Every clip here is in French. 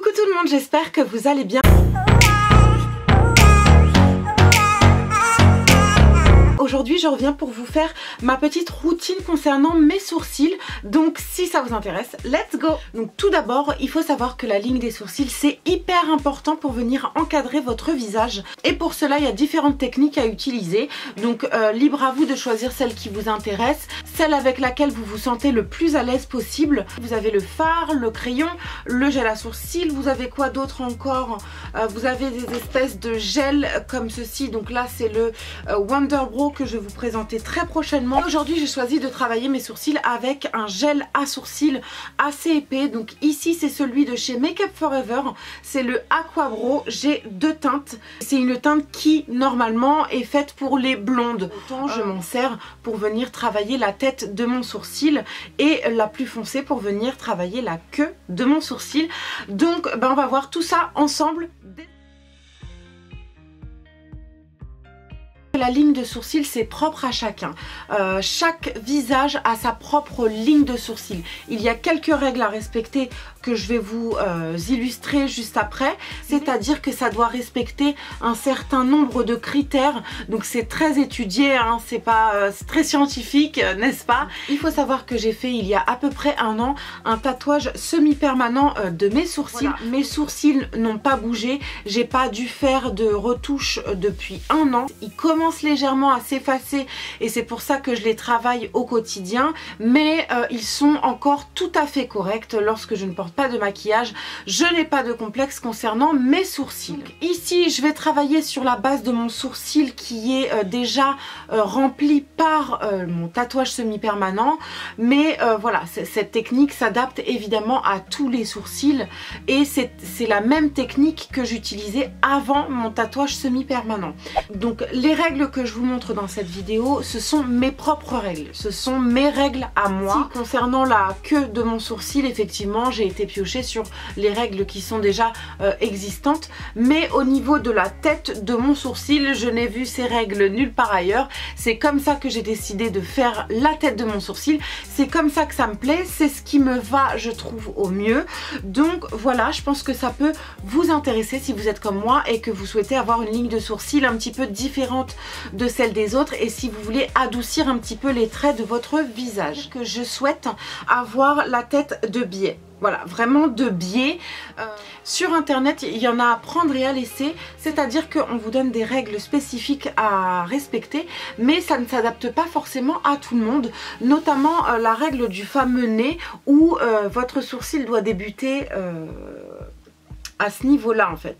Coucou tout le monde, j'espère que vous allez bien. Aujourd'hui, je reviens pour vous faire ma petite routine concernant mes sourcils. Donc, si ça vous intéresse, let's go! Donc, tout d'abord, il faut savoir que la ligne des sourcils, c'est hyper important pour venir encadrer votre visage. Et pour cela, il y a différentes techniques à utiliser. Donc, libre à vous de choisir celle qui vous intéresse, celle avec laquelle vous vous sentez le plus à l'aise possible. Vous avez le fard, le crayon, le gel à sourcils. Vous avez quoi d'autre encore? Vous avez des espèces de gel comme ceci. Donc là, c'est le Wonder Brow que je vais vous présenter très prochainement. Aujourd'hui, j'ai choisi de travailler mes sourcils avec un gel à sourcils assez épais. Donc ici, c'est celui de chez Make Up Forever. C'est le Aqua Brow. J'ai deux teintes. C'est une teinte qui, normalement, est faite pour les blondes. Autant je m'en sers pour venir travailler la tête de mon sourcil et la plus foncée pour venir travailler la queue de mon sourcil. Donc, on va voir tout ça ensemble. La ligne de sourcils, c'est propre à chacun. Chaque visage a sa propre ligne de sourcils. Il y a quelques règles à respecter que je vais vous illustrer juste après. C'est-à-dire que ça doit respecter un certain nombre de critères. Donc c'est très étudié, hein, c'est très scientifique, n'est-ce pas? Il faut savoir que j'ai fait il y a à peu près un an un tatouage semi-permanent de mes sourcils. Voilà. Mes sourcils n'ont pas bougé. J'ai pas dû faire de retouche depuis un an. Ils commencent légèrement à s'effacer et c'est pour ça que je les travaille au quotidien, mais ils sont encore tout à fait corrects lorsque je ne porte pas de maquillage. Je n'ai pas de complexe concernant mes sourcils. Donc, ici je vais travailler sur la base de mon sourcil qui est déjà rempli par mon tatouage semi-permanent, mais voilà, cette technique s'adapte évidemment à tous les sourcils et c'est la même technique que j'utilisais avant mon tatouage semi-permanent. Donc les règles que je vous montre dans cette vidéo, ce sont mes propres règles, ce sont mes règles à moi. Si, concernant la queue de mon sourcil, effectivement j'ai été piocher sur les règles qui sont déjà existantes, mais au niveau de la tête de mon sourcil, je n'ai vu ces règles nulle part ailleurs. C'est comme ça que j'ai décidé de faire la tête de mon sourcil, c'est comme ça que ça me plaît, c'est ce qui me va, je trouve, au mieux. Donc voilà, je pense que ça peut vous intéresser si vous êtes comme moi et que vous souhaitez avoir une ligne de sourcil un petit peu différente de celle des autres et si vous voulez adoucir un petit peu les traits de votre visage. Que je souhaite avoir la tête de biais. Voilà, vraiment de biais. Sur internet, il y en a à prendre et à laisser, c'est-à-dire qu'on vous donne des règles spécifiques à respecter, mais ça ne s'adapte pas forcément à tout le monde, notamment la règle du fameux nez où votre sourcil doit débuter à ce niveau-là en fait.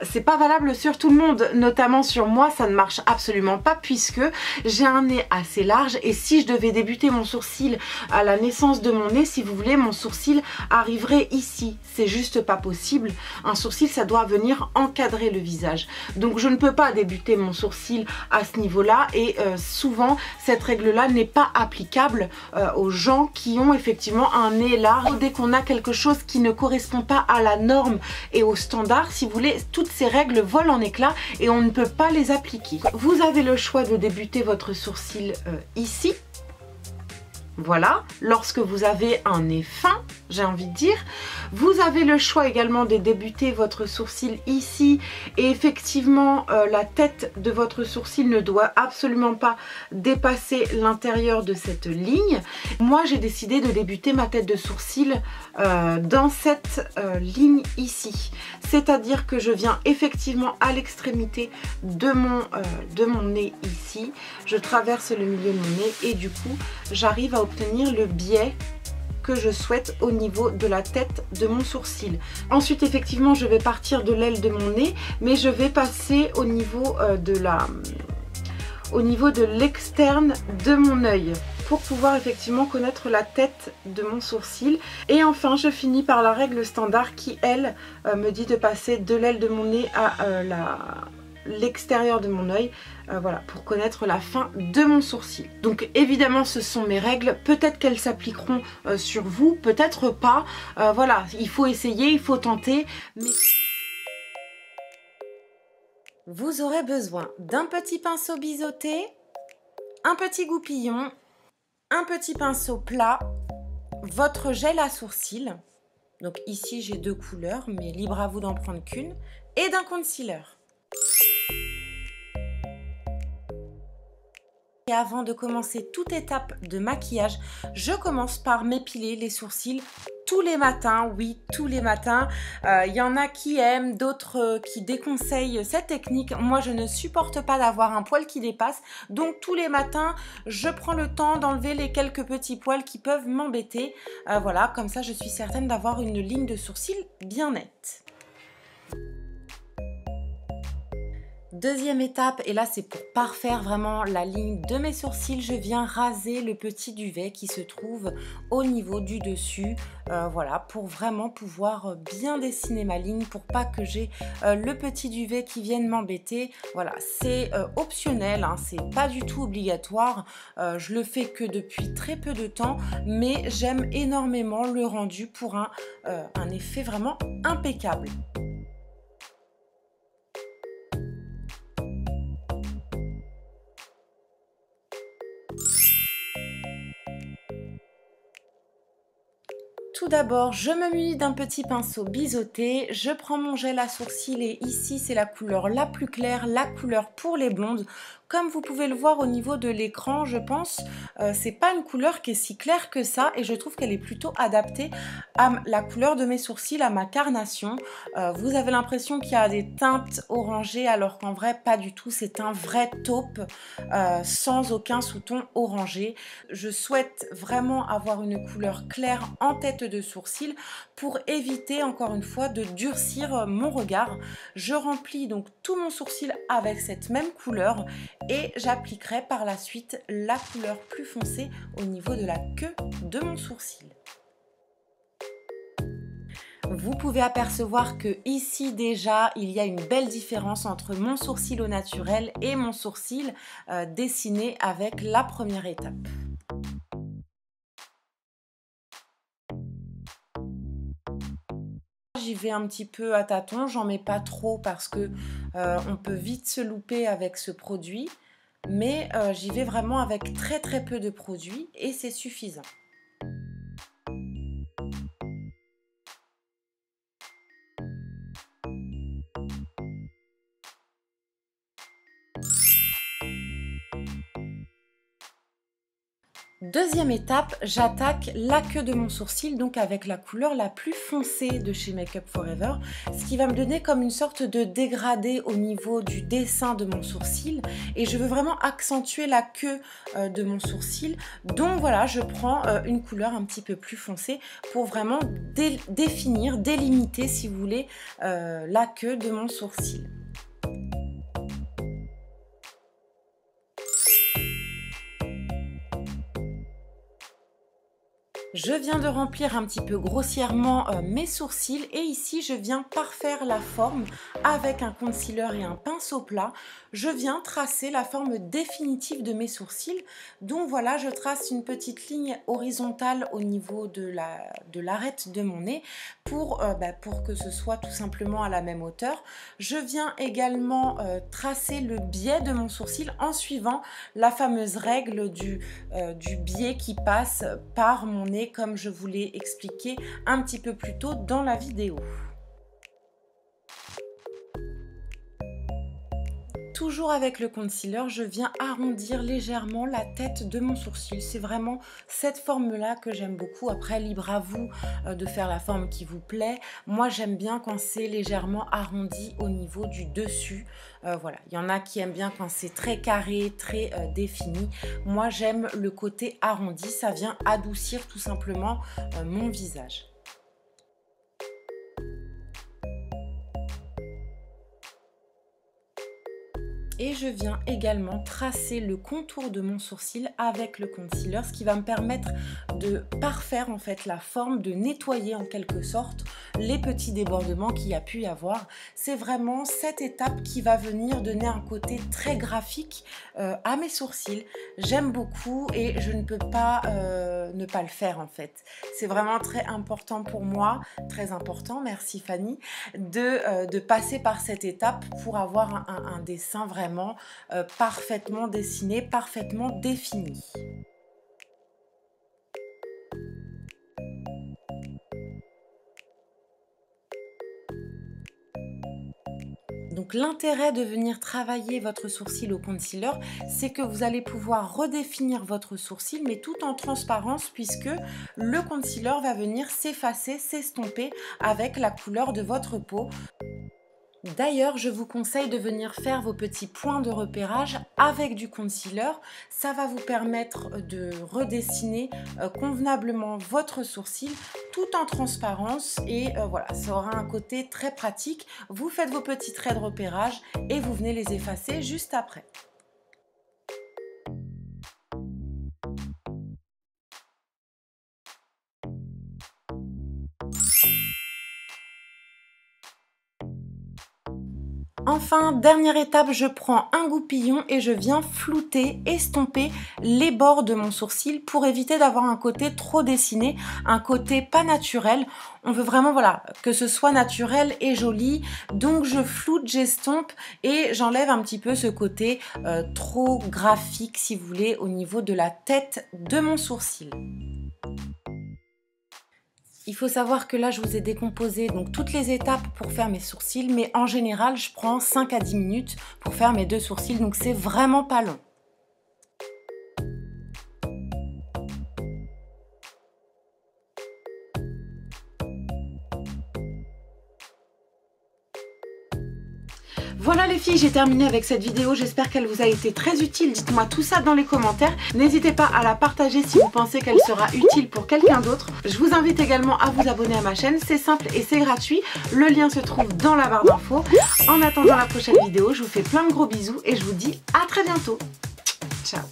C'est pas valable sur tout le monde, notamment sur moi, ça ne marche absolument pas puisque j'ai un nez assez large et si je devais débuter mon sourcil à la naissance de mon nez, si vous voulez, mon sourcil arriverait ici. C'est juste pas possible. Un sourcil, ça doit venir encadrer le visage. Donc je ne peux pas débuter mon sourcil à ce niveau-là et souvent cette règle-là n'est pas applicable aux gens qui ont effectivement un nez large. Dès qu'on a quelque chose qui ne correspond pas à la norme et au standard, si vous voulez, toutes ces règles volent en éclats et on ne peut pas les appliquer. Vous avez le choix de débuter votre sourcil ici. Voilà, lorsque vous avez un nez fin, j'ai envie de dire. Vous avez le choix également de débuter votre sourcil ici et effectivement la tête de votre sourcil ne doit absolument pas dépasser l'intérieur de cette ligne. Moi j'ai décidé de débuter ma tête de sourcil dans cette ligne ici. C'est-à-dire que je viens effectivement à l'extrémité de mon nez ici. Je traverse le milieu de mon nez et du coup j'arrive à obtenir le biais que je souhaite au niveau de la tête de mon sourcil. Ensuite effectivement je vais partir de l'aile de mon nez, mais je vais passer au niveau de l'externe de mon œil pour pouvoir effectivement connaître la tête de mon sourcil. Et enfin je finis par la règle standard qui elle me dit de passer de l'aile de mon nez à l'extérieur de mon œil, voilà, pour connaître la fin de mon sourcil. Donc évidemment ce sont mes règles, peut-être qu'elles s'appliqueront sur vous, peut-être pas, voilà, il faut essayer, il faut tenter, mais vous aurez besoin d'un petit pinceau biseauté, un petit goupillon, un petit pinceau plat, votre gel à sourcils, Donc ici, j'ai 2 couleurs, mais libre à vous d'en prendre qu'une. Et d'un concealer. Et avant de commencer toute étape de maquillage, je commence par m'épiler les sourcils tous les matins. Oui, tous les matins. Il y en a qui aiment, d'autres qui déconseillent cette technique. Moi, je ne supporte pas d'avoir un poil qui dépasse. Donc, tous les matins, je prends le temps d'enlever les quelques petits poils qui peuvent m'embêter. Voilà, comme ça, je suis certaine d'avoir une ligne de sourcils bien nette. Deuxième étape, et là c'est pour parfaire vraiment la ligne de mes sourcils, je viens raser le petit duvet qui se trouve au niveau du dessus, voilà, pour vraiment pouvoir bien dessiner ma ligne, pour pas que j'ai le petit duvet qui vienne m'embêter. Voilà, c'est optionnel, hein, c'est pas du tout obligatoire, je le fais que depuis très peu de temps, mais j'aime énormément le rendu pour un effet vraiment impeccable. Tout d'abord, je me munis d'un petit pinceau biseauté, je prends mon gel à sourcils et ici c'est la couleur la plus claire, la couleur pour les blondes. Comme vous pouvez le voir au niveau de l'écran, je pense, c'est pas une couleur qui est si claire que ça et je trouve qu'elle est plutôt adaptée à la couleur de mes sourcils, à ma carnation. Vous avez l'impression qu'il y a des teintes orangées alors qu'en vrai pas du tout, c'est un vrai taupe sans aucun sous-ton orangé. Je souhaite vraiment avoir une couleur claire en tête de sourcils pour éviter encore une fois de durcir mon regard. Je remplis donc tout mon sourcil avec cette même couleur et j'appliquerai par la suite la couleur plus foncée au niveau de la queue de mon sourcil. Vous pouvez apercevoir que ici déjà il y a une belle différence entre mon sourcil au naturel et mon sourcil dessiné avec la première étape. J'y vais un petit peu à tâtons, j'en mets pas trop parce que on peut vite se louper avec ce produit, mais j'y vais vraiment avec très peu de produit et c'est suffisant. Deuxième étape, j'attaque la queue de mon sourcil, donc avec la couleur la plus foncée de chez Make Up For Ever, ce qui va me donner comme une sorte de dégradé au niveau du dessin de mon sourcil. Et je veux vraiment accentuer la queue de mon sourcil. Donc voilà, je prends une couleur un petit peu plus foncée pour vraiment définir, délimiter, si vous voulez, la queue de mon sourcil. Je viens de remplir un petit peu grossièrement mes sourcils et ici je viens parfaire la forme avec un concealer et un pinceau plat. Je viens tracer la forme définitive de mes sourcils. Donc voilà, je trace une petite ligne horizontale au niveau de l'arête de mon nez pour que ce soit tout simplement à la même hauteur. Je viens également tracer le biais de mon sourcil en suivant la fameuse règle du biais qui passe par mon nez comme je vous l'ai expliqué un petit peu plus tôt dans la vidéo. Toujours avec le concealer, je viens arrondir légèrement la tête de mon sourcil. C'est vraiment cette forme-là que j'aime beaucoup. Après, libre à vous de faire la forme qui vous plaît. Moi, j'aime bien quand c'est légèrement arrondi au niveau du dessus. Voilà, il y en a qui aiment bien quand c'est très carré, très défini. Moi, j'aime le côté arrondi. Ça vient adoucir tout simplement mon visage. Et je viens également tracer le contour de mon sourcil avec le concealer, ce qui va me permettre de parfaire en fait la forme, de nettoyer en quelque sorte les petits débordements qu'il y a pu y avoir. C'est vraiment cette étape qui va venir donner un côté très graphique à mes sourcils. J'aime beaucoup et je ne peux pas ne pas le faire en fait. C'est vraiment très important pour moi, très important, merci Fanny, de passer par cette étape pour avoir un dessin vraiment parfaitement dessiné, parfaitement défini. Donc l'intérêt de venir travailler votre sourcil au concealer, c'est que vous allez pouvoir redéfinir votre sourcil, mais tout en transparence, puisque le concealer va venir s'effacer, s'estomper avec la couleur de votre peau. D'ailleurs, je vous conseille de venir faire vos petits points de repérage avec du concealer. Ça va vous permettre de redessiner convenablement votre sourcil tout en transparence et voilà, ça aura un côté très pratique. Vous faites vos petits traits de repérage et vous venez les effacer juste après. Enfin, dernière étape, je prends un goupillon et je viens flouter, estomper les bords de mon sourcil pour éviter d'avoir un côté trop dessiné, un côté pas naturel. On veut vraiment voilà, que ce soit naturel et joli, donc je floute, j'estompe et j'enlève un petit peu ce côté trop graphique, si vous voulez, au niveau de la tête de mon sourcil. Il faut savoir que là, je vous ai décomposé donc toutes les étapes pour faire mes sourcils, mais en général, je prends 5 à 10 minutes pour faire mes 2 sourcils, donc c'est vraiment pas long. Voilà les filles, j'ai terminé avec cette vidéo, j'espère qu'elle vous a été très utile. Dites-moi tout ça dans les commentaires. N'hésitez pas à la partager si vous pensez qu'elle sera utile pour quelqu'un d'autre. Je vous invite également à vous abonner à ma chaîne, c'est simple et c'est gratuit. Le lien se trouve dans la barre d'infos. En attendant la prochaine vidéo, je vous fais plein de gros bisous et je vous dis à très bientôt. Ciao.